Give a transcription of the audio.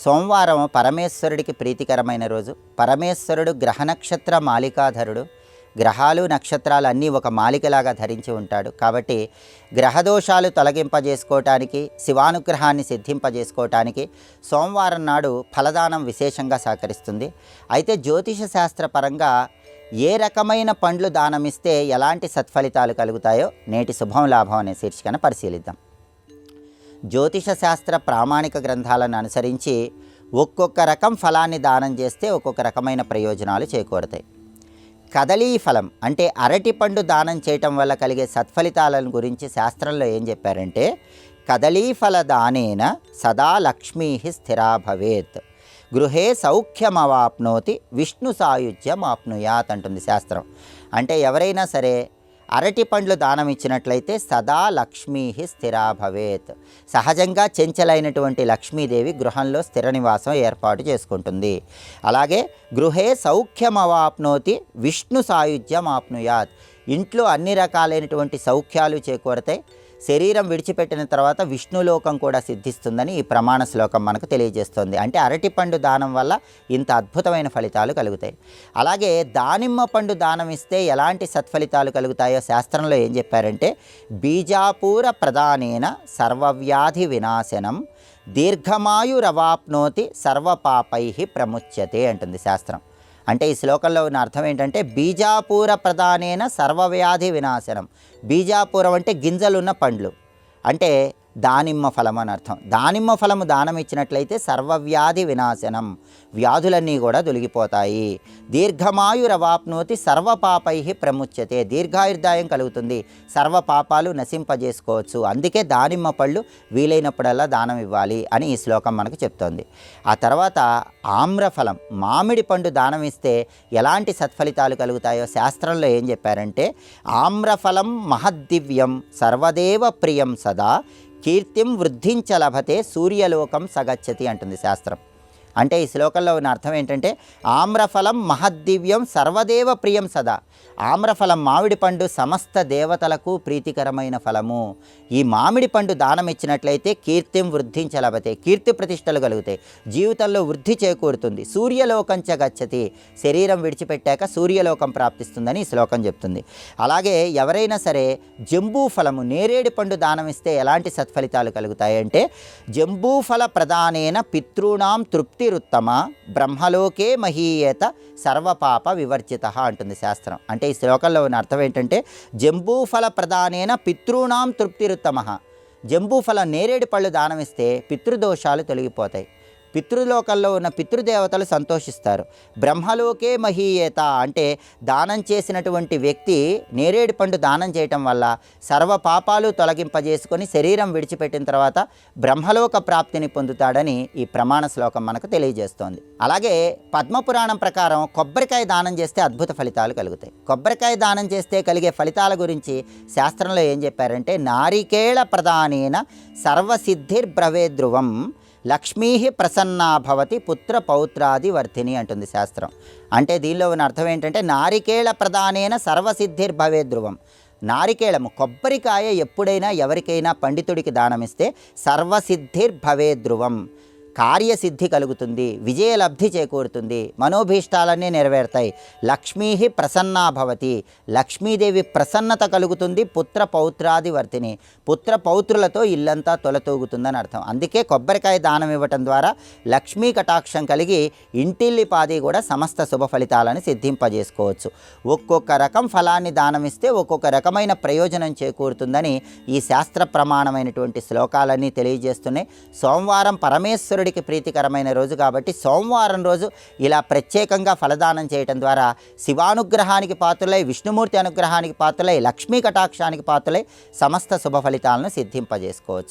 సోమవారం పరమేశ్వరుడికి ప్రీతికరమైన రోజు. పరమేశ్వరుడు గ్రహ నక్షత్ర మాలికాధరుడు. గ్రహాలు నక్షత్రాలు అన్నీ ఒక మాలికలాగా ధరించి ఉంటాడు. కాబట్టి గ్రహదోషాలు తొలగింపజేసుకోవటానికి, శివానుగ్రహాన్ని సిద్ధింపజేసుకోవటానికి సోమవారం నాడు ఫలదానం విశేషంగా సహకరిస్తుంది. అయితే జ్యోతిష శాస్త్రపరంగా ఏ రకమైన పండ్లు దానమిస్తే ఎలాంటి సత్ఫలితాలు కలుగుతాయో నేటి శుభం లాభం అనే శీర్షికను పరిశీలిద్దాం. జ్యోతిష శాస్త్ర ప్రామాణిక గ్రంథాలను అనుసరించి ఒక్కొక్క రకం ఫలాన్ని దానం చేస్తే ఒక్కొక్క రకమైన ప్రయోజనాలు చేకూరుతాయి. కదలీ ఫలం అంటే అరటి పండు దానం చేయటం వల్ల కలిగే సత్ఫలితాలను గురించి శాస్త్రంలో ఏం చెప్పారంటే, కదలీఫల దానేన సదా లక్ష్మీ స్థిరా భవేత్, గృహే సౌఖ్యమవాప్నోతి విష్ణు సాయుధ్యమాప్నుయాత్ అంటుంది శాస్త్రం. అంటే ఎవరైనా సరే అరటి పండ్లు దానం ఇచ్చినట్లయితే సదా లక్ష్మీ స్థిరా భవేత్, సహజంగా చెంచలైనటువంటి లక్ష్మీదేవి గృహంలో స్థిర నివాసం ఏర్పాటు చేసుకుంటుంది. అలాగే గృహే సౌఖ్యమవాప్నోతి విష్ణు సాయుధ్యమాప్నుయాత్, ఇంట్లో అన్ని రకాలైనటువంటి సౌఖ్యాలు చేకూరతాయి. శరీరం విడిచిపెట్టిన తర్వాత విష్ణులోకం కూడా సిద్ధిస్తుందని ఈ ప్రమాణ శ్లోకం మనకు తెలియజేస్తుంది. అంటే అరటి పండు దానం వల్ల ఇంత అద్భుతమైన ఫలితాలు కలుగుతాయి. అలాగే దానిమ్మ పండు దానం ఇస్తే ఎలాంటి సత్ఫలితాలు కలుగుతాయో శాస్త్రంలో ఏం చెప్పారంటే, బీజాపూర ప్రదానేన సర్వవ్యాధి వినాశనం, దీర్ఘమాయురవాప్నోతి సర్వపాపై ప్రముచ్యతే అంటుంది శాస్త్రం. అంటే ఈ శ్లోకంలో ఉన్న అర్థం ఏంటంటే, బీజాపూర ప్రధానేన సర్వవ్యాధి వినాశనం. బీజాపూరం అంటే గింజలున్న పండ్లు, అంటే దానిమ్మ ఫలం అని అర్థం. దానిమ్మ ఫలము దానం ఇచ్చినట్లయితే సర్వవ్యాధి వినాశనం, వ్యాధులన్నీ కూడా తొలగిపోతాయి. దీర్ఘమాయురవాప్నోతి సర్వపాపై ప్రముచ్యతే, దీర్ఘాయుర్దాయం కలుగుతుంది, సర్వపాపాలు నశింపజేసుకోవచ్చు. అందుకే దానిమ్మ పళ్ళు వీలైనప్పుడల్లా దానం ఇవ్వాలి అని ఈ శ్లోకం మనకు చెప్తోంది. ఆ తర్వాత ఆమ్రఫలం, మామిడి పండు దానం ఇస్తే ఎలాంటి సత్ఫలితాలు కలుగుతాయో శాస్త్రంలో ఏం చెప్పారంటే, ఆమ్రఫలం మహద్దివ్యం సర్వదేవ ప్రియం సదా, కీర్తిం వృద్ధించ లభతే సూర్యలోకం సగచ్చతి అంటుంది శాస్త్రం. అంటే ఈ శ్లోకంలో ఉన్న అర్థం ఏంటంటే, ఆమ్రఫలం మహద్దివ్యం సర్వదేవ ప్రియం సదా. ఆమ్రఫలం మామిడి పండు సమస్త దేవతలకు ప్రీతికరమైన ఫలము. ఈ మామిడి పండు దానం ఇచ్చినట్లయితే కీర్తిం వృద్ధించ లభతే, కీర్తి ప్రతిష్టలు కలుగుతాయి, జీవితంలో వృద్ధి చేకూరుతుంది. సూర్యలోకంచ గచ్చతి, శరీరం విడిచిపెట్టాక సూర్యలోకం ప్రాప్తిస్తుందని ఈ శ్లోకం చెప్తుంది. అలాగే ఎవరైనా సరే జంబూ ఫలము, నేరేడు పండు దానం ఇస్తే ఎలాంటి సత్ఫలితాలు కలుగుతాయంటే, జంబూఫల ప్రదానేన పితృణాం తృప్తిరుత్తమ, బ్రహ్మలోకే మహీయేత సర్వపాప వివర్జిత అంటుంది శాస్త్రం. అంటే ఈ శ్లోకంలో ఉన్న అర్థం ఏంటంటే, జంబూఫల ప్రదానేన పితృణాం తృప్తిరుత్తమ, జంబూఫల నేరేడు పళ్ళు దానమిస్తే పితృదోషాలు తొలగిపోతాయి, పితృలోకంలో ఉన్న పితృదేవతలు సంతోషిస్తారు. బ్రహ్మలోకే మహీయేత అంటే దానం చేసినటువంటి వ్యక్తి నేరేడు పండు దానం చేయటం వల్ల సర్వ పాపాలు తొలగింపజేసుకొని శరీరం విడిచిపెట్టిన తర్వాత బ్రహ్మలోక ప్రాప్తిని పొందుతాడని ఈ ప్రమాణ శ్లోకం మనకు తెలియజేస్తోంది. అలాగే పద్మపురాణం ప్రకారం కొబ్బరికాయ దానం చేస్తే అద్భుత ఫలితాలు కలుగుతాయి. కొబ్బరికాయ దానం చేస్తే కలిగే ఫలితాల గురించి శాస్త్రంలో ఏం చెప్పారంటే, నారికేళ ప్రదానేన సర్వసిద్ధిర్బ్రవేద్రువం, లక్ష్మీ ప్రసన్నా భవతి పుత్ర పౌత్రాది వర్ధిని అంటుంది శాస్త్రం. అంటే దీనిలో ఉన్న అర్థం ఏంటంటే, నారికేళ ప్రదానేన సర్వసిద్ధిర్భవే ధ్రువం. నారికేళము, కొబ్బరికాయ ఎప్పుడైనా ఎవరికైనా పండితుడికి దానమిస్తే సర్వసిద్ధిర్భవే ధ్రువం, కార్యసిద్ధి కలుగుతుంది, విజయలబ్ధి చేకూరుతుంది, మనోభీష్టాలన్నీ నెరవేరుతాయి. లక్ష్మీ ప్రసన్నా భవతి, లక్ష్మీదేవి ప్రసన్నత కలుగుతుంది. పుత్ర పౌత్రాది వర్ధిని, పుత్ర పౌత్రులతో ఇల్లంతా తొలతూగుతుందని అర్థం. అందుకే కొబ్బరికాయ దానం ఇవ్వటం ద్వారా లక్ష్మీ కటాక్షం కలిగి ఇంటిల్లిపాది కూడా సమస్త శుభ ఫలితాలను సిద్ధింపజేసుకోవచ్చు. ఒక్కొక్క రకం ఫలాన్ని దానమిస్తే ఒక్కొక్క రకమైన ప్రయోజనం చేకూరుతుందని ఈ శాస్త్ర ప్రమాణమైనటువంటి శ్లోకాలన్నీ తెలియజేస్తున్నాయి. సోమవారం పరమేశ్వరుడికి ప్రీతికరమైన రోజు కాబట్టి సోమవారం రోజు ఇలా ప్రత్యేకంగా ఫలదానం చేయటం ద్వారా శివానుగ్రహానికి పాత్రులై, విష్ణుమూర్తి అనుగ్రహానికి పాత్రులై, లక్ష్మీ కటాక్షానికి పాత్రులై సమస్త శుభ ఫలితాలను సిద్ధింపజేసుకోవచ్చు.